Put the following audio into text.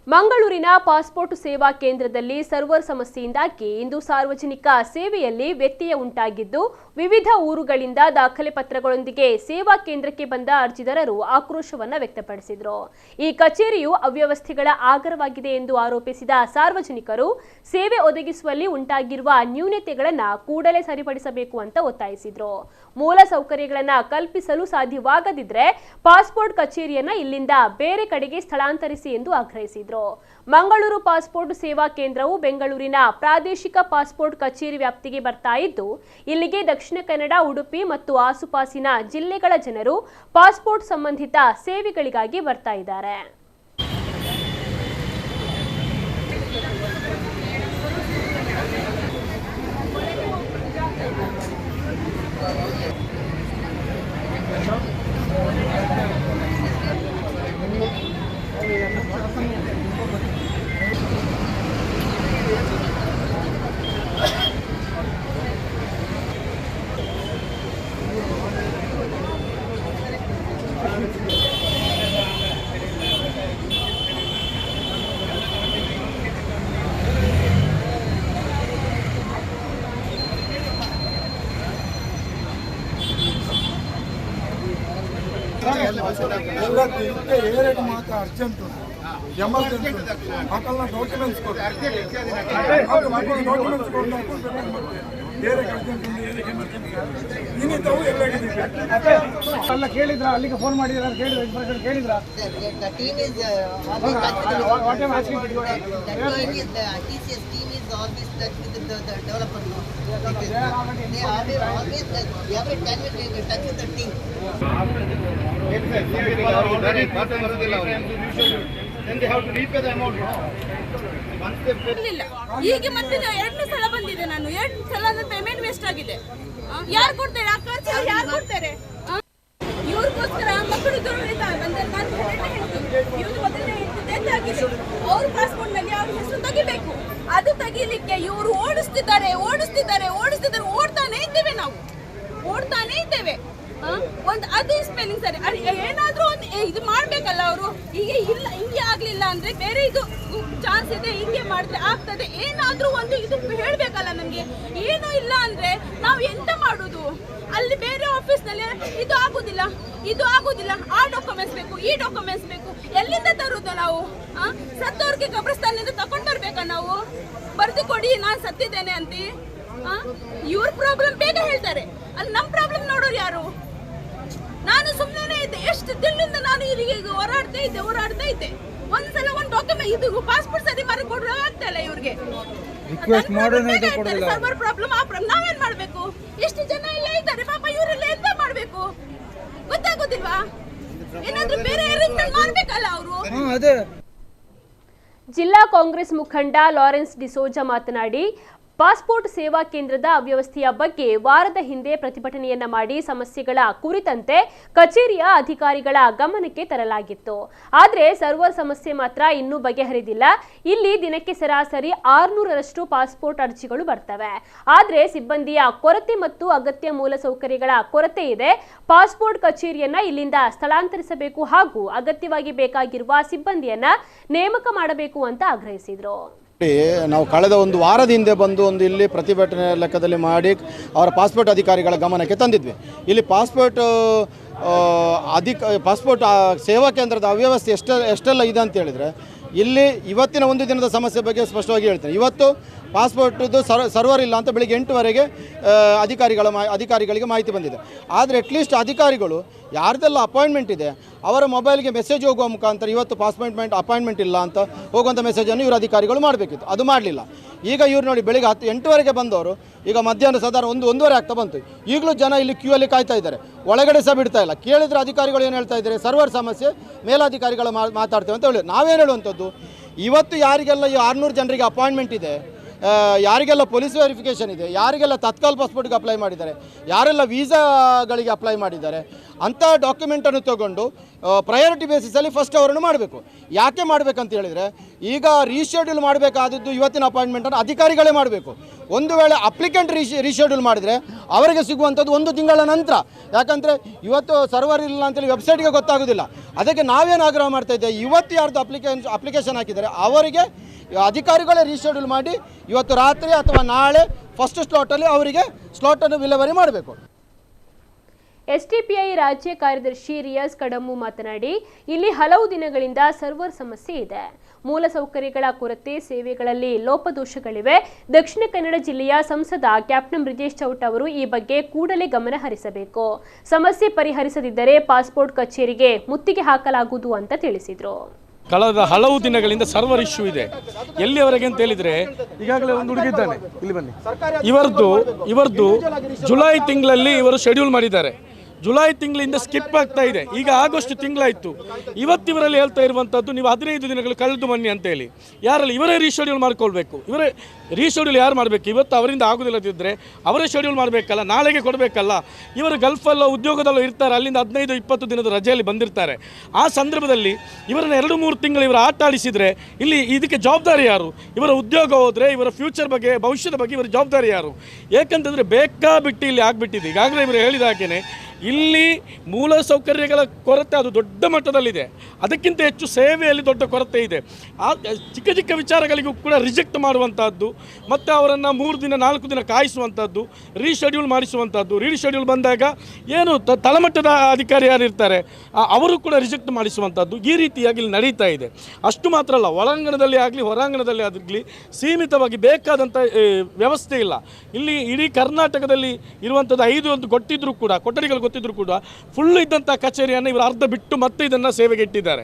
ಮಂಗಳೂರಿನ ಪಾಸ್ಪೋರ್ಟ್ ಸೇವಾ ಕೇಂದ್ರದಲ್ಲಿ ಸರ್ವರ್ ಸಮಸ್ಯೆಯಿಂದಾಗಿ ಇಂದು ಸಾರ್ವಜನಿಕ ಸೇವೆಯಲ್ಲಿ ವ್ಯತ್ಯಯ ಉಂಟಾಗಿದ್ದು ವಿವಿಧ ಊರುಗಳಿಂದ ದಾಖಲೆ ಪತ್ರಗಳೊಂದಿಗೆ ಸೇವಾ ಕೇಂದ್ರಕ್ಕೆ ಬಂದ ಅರ್ಜಿದಾರರು ಆಕ್ರೋಶವನ್ನು ವ್ಯಕ್ತಪಡಿಸಿದರು। ಈ ಕಚೇರಿಯು ಅವ್ಯವಸ್ಥೆಗಳ ಆಗರವಾಗಿದೆ ಎಂದು ಆರೋಪಿಸಿದ ಸಾರ್ವಜನಿಕರು ಸೇವೆ ಒದಗಿಸುವಲ್ಲಿ ಉಂಟಾಗಿರುವ ನ್ಯೂನತೆಗಳನ್ನು ಕೂಡಲೇ ಸರಿಪಡಿಸಬೇಕು ಅಂತ ಒತ್ತಾಯಿಸಿದರು। ಮೂಲ ಸೌಕರ್ಯಗಳನ್ನು ಕಲ್ಪಿಸಲು ಸಾಧ್ಯವಾಗದಿದ್ದರೆ ಪಾಸ್ಪೋರ್ಟ್ ಕಚೇರಿಯನ್ನು ಇಲ್ಲಿಂದ ಬೇರೆ ಕಡೆಗೆ ಸ್ಥಳಾಂತರಿಸಿ ಎಂದು ಆಗ್ರಹಿಸಿದರು। ಮಂಗಳೂರು ಪಾಸ್ಪೋರ್ಟ್ ಸೇವಾ ಕೇಂದ್ರವು ಬೆಂಗಳೂರಿನ ಪ್ರಾದೇಶಿಕ ಪಾಸ್ಪೋರ್ಟ್ ಕಚೇರಿ ವ್ಯಾಪ್ತಿಗೆ ಬರ್ತಾ ಇದ್ದು ಇಲ್ಲಿಗೆ ದಕ್ಷಿಣ ಕನ್ನಡ, ಉಡುಪಿ ಮತ್ತು ಆಸುಪಾಸಿನ ಜಿಲ್ಲೆಗಳ ಜನರು ಪಾಸ್ಪೋರ್ಟ್ ಸಂಬಂಧಿತ ಸೇವೆಗಳಿಗಾಗಿ ಬರ್ತಾ ಇದ್ದಾರೆ। अर्जेंट एमर्जेंसी डॉक्यूमेंट्स ಅಲ್ಲಿಗೆ ಫೋನ್ ಮಾಡಿದ್ರೆ ಕೇಳಿದ್ರ ಈಗ ಮತ್ತೆ 2 ಸಲ ಬಂದಿದೆ ನಾನು 2 ಸಲ ಪೇಮೆಂಟ್ ವೇಸ್ಟ್ ಆಗಿದೆ ಯಾರು ಕೊಡ್ತಾರೆ ಆ ಖರ್ಚು ಯಾರು ಕೊಡ್ತಾರೆ ಇವ್ರಿಗೋಸ್ಕರ ಮಕ್ಕಳು ಅವ್ರ ಪಾಸ್ಪೋರ್ಟ್ ನಲ್ಲಿ ಅವ್ರ ಹೆಸರು ತೆಗಿಬೇಕು ಅದು ತೆಗಿಲಿಕ್ಕೆ ಇವರು ಓಡಿಸ್ತಿದ್ದಾರೆ ಓಡ್ತಾನೆ ಇದ್ದೇವೆ ನಾವು ಒಂದು ಅದೇ ಸ್ಪೆಲ್ಲಿಂಗ್ ಸರಿ ಏನಾದ್ರೂ ಒಂದು ಇದು ಮಾಡ್ಬೇಕಲ್ಲ ಅವರು ಈಗ ಇಲ್ಲ ಹಿಂಗೆ ಆಗ್ಲಿಲ್ಲ ಅಂದ್ರೆ ಬೇರೆ ಇದು ಚಾನ್ಸ್ ಇದೆ ಹಿಂಗೆ ಮಾಡಿದ್ರೆ ಆಗ್ತದೆ ಏನಾದ್ರೂ ಒಂದು ಇದು ಹೇಳ್ಬೇಕಲ್ಲ ನಮ್ಗೆ ಏನೂ ಇಲ್ಲ ಅಂದ್ರೆ ನಾವು ಎಂತ ಮಾಡುದು ಅಲ್ಲಿ ಬೇರೆ ಆಫೀಸ್ ನಲ್ಲಿ ಇದು ಆಗುದಿಲ್ಲ ಆ ಡಾಕ್ಯುಮೆಂಟ್ಸ್ ಬೇಕು ಈ ಡಾಕ್ಯುಮೆಂಟ್ಸ್ ಬೇಕು ಎಲ್ಲಿಂದ ತರುದು ನಾವು ಸತ್ತವ್ರಿಗೆ ಕಬ್ರಸ್ತಾನದಿಂದ ತಕೊಂಡ್ ಬರ್ಬೇಕಾ ನಾವು ಬರ್ದು ಕೊಡಿ ನಾನು ಸತ್ತಿದ್ದೇನೆ ಅಂತ ಇವ್ರ ಪ್ರಾಬ್ಲಮ್ ಬೇಗ ಹೇಳ್ತಾರೆ ಅಲ್ಲಿ ನಮ್ ಪ್ರಾಬ್ಲಮ್ ನೋಡೋರು ಯಾರು ನಾನು ಸುಮ್ಮನೆ ಇದ್ದೆ ಎಷ್ಟು ದಿನದಿಂದ ನಾನು ಇಲ್ಲಿಗೆ ಹೋರಾಡ್ತಾ ಇದ್ದೆ ಒಂದ್ಸಲ ಒಂದು ಡಾಕ್ಯುಮೆಂಟ್ ಇದು ಪಾಸ್ಪೋರ್ಟ್ ಸರಿ ಮಾಡಿ ಕೊಡೋ ಆಗ್ತಾ ಇಲ್ಲ ಇವ್ರಿಗೆ ಸರ್ವರ್ ಪ್ರಾಬ್ಲಮ್ ನಾವೇನ್ ಮಾಡ್ಬೇಕು ಎಷ್ಟು ಜನ ಇಲ್ಲ ಇದ್ದಾರೆ ಪಾಪ ಇವರೆಲ್ಲ ಎಂತ ಮಾಡ್ಬೇಕು ಗೊತ್ತಾಗೋದಿಲ್ವಾ ಏನಾದ್ರೂ ಬೇರೆ ಅರೇಂಜ್ಮೆಂಟ್ ಮಾಡ್ಬೇಕಲ್ಲ ಅವರು। ಜಿಲ್ಲಾ ಕಾಂಗ್ರೆಸ್ ಮುಖಂಡ ಲಾರೆನ್ಸ್ ಡಿಸೋಜಾ ಮಾತನಾಡಿ ಪಾಸ್ಪೋರ್ಟ್ ಸೇವಾ ಕೇಂದ್ರದ ಅವ್ಯವಸ್ಥೆಯ ಬಗ್ಗೆ ವಾರದ ಹಿಂದೆ ಪ್ರತಿಭಟನೆಯನ್ನ ಮಾಡಿ ಸಮಸ್ಯೆಗಳ ಕುರಿತಂತೆ ಕಚೇರಿಯ ಅಧಿಕಾರಿಗಳ ಗಮನಕ್ಕೆ ತರಲಾಗಿತ್ತು। ಆದರೆ ಸರ್ವರ್ ಸಮಸ್ಯೆ ಮಾತ್ರ ಇನ್ನೂ ಬಗೆಹರಿದಿಲ್ಲ। ಇಲ್ಲಿ ದಿನಕ್ಕೆ ಸರಾಸರಿ 600ರಷ್ಟು ಪಾಸ್ಪೋರ್ಟ್ ಅರ್ಜಿಗಳು ಬರ್ತವೆ। ಆದರೆ ಸಿಬ್ಬಂದಿಯ ಕೊರತೆ ಮತ್ತು ಅಗತ್ಯ ಮೂಲಸೌಕರ್ಯಗಳ ಕೊರತೆ ಇದೆ। ಪಾಸ್ಪೋರ್ಟ್ ಕಚೇರಿಯನ್ನ ಇಲ್ಲಿಂದ ಸ್ಥಳಾಂತರಿಸಬೇಕು ಹಾಗೂ ಅಗತ್ಯವಾಗಿ ಬೇಕಾಗಿರುವ ಸಿಬ್ಬಂದಿಯನ್ನ ನೇಮಕ ಮಾಡಬೇಕು ಅಂತ ಆಗ್ರಹಿಸಿದರು। ನಾವು ಕಳೆದ ಒಂದು ವಾರದ ಹಿಂದೆ ಬಂದು ಒಂದು ಇಲ್ಲಿ ಪ್ರತಿಭಟನೆ ಲೆಕ್ಕದಲ್ಲಿ ಮಾಡಿ ಅವರ ಪಾಸ್ಪೋರ್ಟ್ ಅಧಿಕಾರಿಗಳ ಗಮನಕ್ಕೆ ತಂದಿದ್ವಿ। ಇಲ್ಲಿ ಪಾಸ್ಪೋರ್ಟ್ ಸೇವಾ ಕೇಂದ್ರದ ಅವ್ಯವಸ್ಥೆ ಎಷ್ಟೆಲ್ಲ ಇದೆ ಅಂತ ಹೇಳಿದರೆ ಇಲ್ಲಿ ಇವತ್ತಿನ ಒಂದು ದಿನದ ಸಮಸ್ಯೆ ಬಗ್ಗೆ ಸ್ಪಷ್ಟವಾಗಿ ಹೇಳ್ತೇನೆ। ಇವತ್ತು ಪಾಸ್ಪೋರ್ಟ್ದು ಸರ್ವರ್ ಇಲ್ಲ ಅಂತ ಬೆಳಿಗ್ಗೆ 8 ಅಧಿಕಾರಿಗಳಿಗೆ ಮಾಹಿತಿ ಬಂದಿದೆ। ಆದರೆ ಅಟ್ಲೀಸ್ಟ್ ಅಧಿಕಾರಿಗಳು ಯಾರ್ದೆಲ್ಲ ಅಪಾಯಿಂಟ್ಮೆಂಟ್ ಇದೆ ಅವರ ಮೊಬೈಲ್ಗೆ ಮೆಸೇಜ್ ಹೋಗುವ ಮುಖಾಂತರ ಇವತ್ತು ಅಪಾಯಿಂಟ್ಮೆಂಟ್ ಇಲ್ಲ ಅಂತ ಹೋಗುವಂಥ ಮೆಸೇಜನ್ನು ಇವರು ಅಧಿಕಾರಿಗಳು ಮಾಡಬೇಕಿತ್ತು, ಅದು ಮಾಡಲಿಲ್ಲ। ಈಗ ಇವ್ರು ನೋಡಿ ಬೆಳಿಗ್ಗೆ 8 ಬಂದವರು ಈಗ ಮಧ್ಯಾಹ್ನ ಸಾಧಾರಣ 1-1:30 ಆಗ್ತಾ ಬಂತು, ಈಗಲೂ ಜನ ಇಲ್ಲಿ ಕ್ಯೂ ಅಲ್ಲಿ ಕಾಯ್ತಾ ಇದ್ದಾರೆ, ಒಳಗಡೆ ಸಹ ಬಿಡ್ತಾ ಇಲ್ಲ। ಕೇಳಿದ್ರೆ ಅಧಿಕಾರಿಗಳು ಏನು ಹೇಳ್ತಾ ಇದ್ದಾರೆ, ಸರ್ವರ್ ಸಮಸ್ಯೆ ಮೇಲಾಧಿಕಾರಿಗಳು ಮಾತಾಡ್ತೇವೆ ಅಂತ ಹೇಳಿ ನಾವೇನು ಹೇಳುವಂಥದ್ದು, ಇವತ್ತು ಯಾರಿಗೆಲ್ಲ ಈ 600 ಜನರಿಗೆ ಅಪಾಯಿಂಟ್ಮೆಂಟ್ ಇದೆ, ಯಾರಿಗೆಲ್ಲ ಪೊಲೀಸ್ ವೆರಿಫಿಕೇಷನ್ ಇದೆ, ಯಾರಿಗೆಲ್ಲ ತತ್ಕಾಲ್ ಪಾಸ್ಪೋರ್ಟ್ಗೆ ಅಪ್ಲೈ ಮಾಡಿದ್ದಾರೆ, ಯಾರೆಲ್ಲ ವೀಸಾಗಳಿಗೆ ಅಪ್ಲೈ ಮಾಡಿದ್ದಾರೆ, ಅಂಥ ಡಾಕ್ಯುಮೆಂಟನ್ನು ತಗೊಂಡು ಪ್ರಯಾರಿಟಿ ಬೇಸಿಸಲ್ಲಿ ಫಸ್ಟ್ ಅವರನ್ನು ಮಾಡಬೇಕು. ಯಾಕೆ ಮಾಡಬೇಕಂತ ಹೇಳಿದರೆ, ಈಗ ರೀಶೆಡ್ಯೂಲ್ ಮಾಡಬೇಕಾದದ್ದು ಇವತ್ತಿನ ಅಪಾಯಿಂಟ್ಮೆಂಟನ್ನು ಅಧಿಕಾರಿಗಳೇ ಮಾಡಬೇಕು. ಒಂದು ವೇಳೆ ಅಪ್ಲಿಕೆಂಟ್ ರೀಶೆಡ್ಯೂಲ್ ಮಾಡಿದರೆ ಅವರಿಗೆ ಸಿಗುವಂಥದ್ದು 1 ತಿಂಗಳ ನಂತರ. ಯಾಕಂದರೆ ಇವತ್ತು ಸರ್ವರ್ ಇಲ್ಲ ಅಂತೇಳಿ ವೆಬ್ಸೈಟ್ಗೆ ಗೊತ್ತಾಗೋದಿಲ್ಲ. ಅದಕ್ಕೆ ನಾವೇನು ಆಗ್ರಹ ಮಾಡ್ತಾ ಇದ್ದೇವೆ, ಇವತ್ತು ಯಾರ್ದು ಅಪ್ಲಿಕೇಶನ್ ಹಾಕಿದ್ದಾರೆ ಅವರಿಗೆ ಅಧಿಕಾರಿಗಳೇ ರೀಶೆಡ್ಯೂಲ್ ಮಾಡಿ ಇವತ್ತು ರಾತ್ರಿ ಅಥವಾ ನಾಳೆ ಫಸ್ಟ್ ಸ್ಲಾಟಲ್ಲಿ ಅವರಿಗೆ ಸ್ಲಾಟನ್ನು ವಿಲೇವಾರಿ ಮಾಡಬೇಕು. ಎಸ್ಡಿಪಿಐ ರಾಜ್ಯ ಕಾರ್ಯದರ್ಶಿ ರಿಯಾಜ್ ಕಡಮ್ಮು ಮಾತನಾಡಿ, ಇಲ್ಲಿ ಹಲವು ದಿನಗಳಿಂದ ಸರ್ವರ್ ಸಮಸ್ಯೆ ಇದೆ. ಮೂಲಸೌಕರ್ಯಗಳ ಕೊರತೆ, ಸೇವೆಗಳಲ್ಲಿ ಲೋಪದೋಷಗಳಿವೆ. ದಕ್ಷಿಣ ಕನ್ನಡ ಜಿಲ್ಲೆಯ ಸಂಸದ ಕ್ಯಾಪ್ಟನ್ ಬ್ರಿಜೇಶ್ ಚೌಟ್ ಅವರು ಈ ಬಗ್ಗೆ ಕೂಡಲೇ ಗಮನ ಹರಿಸಬೇಕು. ಸಮಸ್ಯೆ ಪರಿಹರಿಸದಿದ್ದರೆ ಪಾಸ್ಪೋರ್ಟ್ ಕಚೇರಿಗೆ ಮುತ್ತಿಗೆ ಹಾಕಲಾಗುವುದು ಅಂತ ತಿಳಿಸಿದರು. ಕಳೆದ ಹಲವು ದಿನಗಳಿಂದ ಸರ್ವರ್ ಇಶ್ಯೂ ಇದೆ. ಎಲ್ಲಿಯವರೆಗೆ ಅಂತ ಹೇಳಿದರೆ, ಈಗಾಗಲೇ ಒಂದು ಹುಡುಗಿದ್ದಾನೆ, ಇಲ್ಲಿ ಬನ್ನಿ. ಇವರದ್ದು ಜುಲೈ ತಿಂಗಳಲ್ಲಿ ಇವರು ಶೆಡ್ಯೂಲ್ ಮಾಡಿದ್ದಾರೆ. ಜುಲೈ ತಿಂಗಳಿಂದ ಸ್ಕಿಪ್ ಆಗ್ತಾ ಇದೆ. ಈಗ ಆಗಸ್ಟ್ ತಿಂಗಳಾಯಿತು. ಇವತ್ತಿವರಲ್ಲಿ ಹೇಳ್ತಾ ಇರುವಂಥದ್ದು ನೀವು 15 ದಿನಗಳು ಕಳೆದು ಬನ್ನಿ ಅಂತೇಳಿ. ಯಾರಲ್ಲಿ ಇವರೇ ರೀಶೆಡ್ಯೂಲ್ ಮಾಡ್ಕೊಳ್ಬೇಕು. ಇವರೇ ರೀಶೆಡ್ಯೂಲ್ ಯಾರು ಮಾಡಬೇಕು? ಇವತ್ತು ಅವರಿಂದ ಆಗೋದಿಲ್ಲದಿದ್ದರೆ ಅವರೇ ಶೆಡ್ಯೂಲ್ ಮಾಡಬೇಕಲ್ಲ, ನಾಳೆಗೆ ಕೊಡಬೇಕಲ್ಲ. ಇವರು ಗಲ್ಫಲ್ಲೋ ಉದ್ಯೋಗದಲ್ಲೋ ಇರ್ತಾರೆ, ಅಲ್ಲಿಂದ 15-20 ದಿನದ ರಜೆಯಲ್ಲಿ ಬಂದಿರ್ತಾರೆ. ಆ ಸಂದರ್ಭದಲ್ಲಿ ಇವರನ್ನು 2-3 ತಿಂಗಳು ಇವರು ಆಟ ಆಡಿಸಿದರೆ ಇಲ್ಲಿ ಇದಕ್ಕೆ ಜವಾಬ್ದಾರಿ ಯಾರು? ಇವರ ಉದ್ಯೋಗ ಹೋದರೆ ಇವರ ಫ್ಯೂಚರ್ ಬಗ್ಗೆ, ಭವಿಷ್ಯದ ಬಗ್ಗೆ ಇವರ ಜವಾಬ್ದಾರಿ ಯಾರು? ಏಕೆಂತಂದರೆ ಬೇಕಾಬಿಟ್ಟು ಇಲ್ಲಿ ಆಗಿಬಿಟ್ಟಿದೆ. ಈಗಾಗಲೇ ಇವರು ಹೇಳಿದ ಹಾಗೆಯೇ ಇಲ್ಲಿ ಮೂಲಸೌಕರ್ಯಗಳ ಕೊರತೆ ಅದು ದೊಡ್ಡ ಮಟ್ಟದಲ್ಲಿದೆ. ಅದಕ್ಕಿಂತ ಹೆಚ್ಚು ಸೇವೆಯಲ್ಲಿ ದೊಡ್ಡ ಕೊರತೆ ಇದೆ. ಆ ಚಿಕ್ಕ ಚಿಕ್ಕ ವಿಚಾರಗಳಿಗೂ ಕೂಡ ರಿಜೆಕ್ಟ್ ಮಾಡುವಂಥದ್ದು, ಮತ್ತು ಅವರನ್ನು 3 ದಿನ 4 ದಿನ ಕಾಯಿಸುವಂಥದ್ದು, ರೀಶೆಡ್ಯೂಲ್ ಮಾಡಿಸುವಂಥದ್ದು. ರೀಶೆಡ್ಯೂಲ್ ಬಂದಾಗ ಏನು ತಳಮಟ್ಟದ ಅಧಿಕಾರಿ ಯಾರು ಇರ್ತಾರೆ ಅವರು ಕೂಡ ರಿಜೆಕ್ಟ್ ಮಾಡಿಸುವಂಥದ್ದು, ಈ ರೀತಿಯಾಗಿ ಇಲ್ಲಿ ನಡೀತಾ ಇದೆ. ಅಷ್ಟು ಮಾತ್ರ ಅಲ್ಲ, ಒಳಾಂಗಣದಲ್ಲಿ ಆಗಲಿ ಹೊರಾಂಗಣದಲ್ಲಿ ಆಗಲಿ ಸೀಮಿತವಾಗಿ ಬೇಕಾದಂಥ ವ್ಯವಸ್ಥೆ ಇಲ್ಲ. ಇಲ್ಲಿ ಇಡೀ ಕರ್ನಾಟಕದಲ್ಲಿ ಇರುವಂಥದ್ದು 5 ಕೊಟ್ಟಿದ್ದರೂ ಕೂಡ, ಕೊಠಡಿಗಳು ಗೊತ್ತಿದ್ರೂ ಕೂಡ ಫುಲ್ ಇದ್ದಂಥ ಕಚೇರಿಯನ್ನು ಇವರು ಅರ್ಧ ಬಿಟ್ಟು ಮತ್ತೆ ಇದನ್ನು ಸೇವೆಗೆ ಇಟ್ಟಿದ್ದಾರೆ.